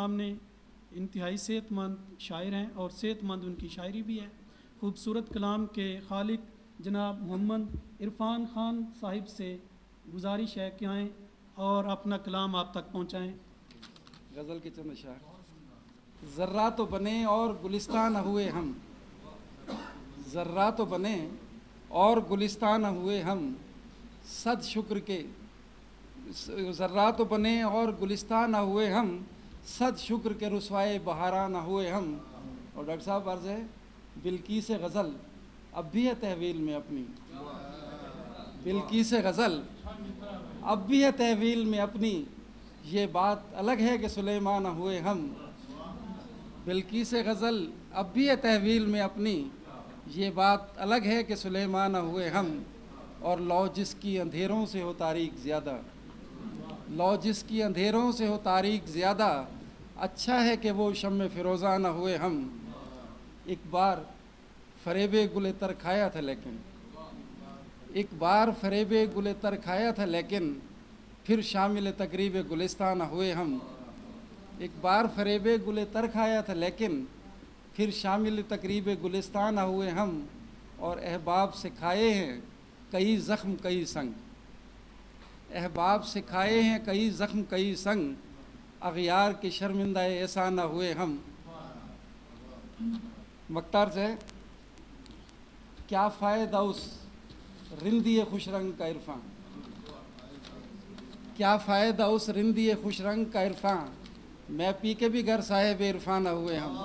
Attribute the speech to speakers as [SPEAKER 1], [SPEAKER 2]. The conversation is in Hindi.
[SPEAKER 1] सामने इंतहाई सेहतमंद शायर हैं और सेहतमंद उनकी शायरी भी है। खूबसूरत कलाम के खालिक जनाब मोहम्मद इरफान ख़ान साहिब से गुजारिश है कि आएँ और अपना कलाम आप तक पहुँचाएँ।
[SPEAKER 2] गज़ल के चंद अशार। ज़र्रा तो बने और गुलिस्तान न हुए हम, ज़र्रा तो बने और गुलिस्तान न हुए हम, सद शुक्र के ज़र्रा तो बने और गुलिस्तान न हुए हम, सद शुक्र के रुसवाए बहारा न हुए हम। और डॉक्टर साहब अर्ज़ है, बिल्कीस गज़ल अब भी है तहवील में अपनी, बिल्कीस गज़ल अब भी है तहवील में अपनी, ये बात अलग है कि सुलेमान न हुए हम। बिल्कीस गज़ल अब भी है तहवील में अपनी, ये बात अलग है कि सुलेमान न हुए हम। और लौ जिसकी अंधेरों से हो तारीक ज़्यादा, लौ जिसकी अंधेरों से हो तारीक ज़्यादा, अच्छा है कि वो शम्म फ़िरोज़ा न हुए हम। एक बार फ़रेबे गुले तर खाया था लेकिन, एक बार फ़रेबे गुले तर खाया था लेकिन, फिर शामिल तकरीब गुलिस्तान न हुए हम। एक बार फ़रेबे गुले तर खाया था लेकिन, फिर शामिल तकरीब गुलिस्तान न हुए हम। और अहबाब से खाए हैं कई ज़ख्म कई संग, अहबाब से खाए हैं कई ज़ख्म कई संग, अग़यार के शर्मिंदा ऐसा न हुए हम। मक्तार से क्या फ़ायदा उस रिंदी खुश रंग का इरफान, क्या फ़ायदा उस रिंदी खुश रंग का इरफान, मैं पी के भी घर साहिब इरफान न हुए हम।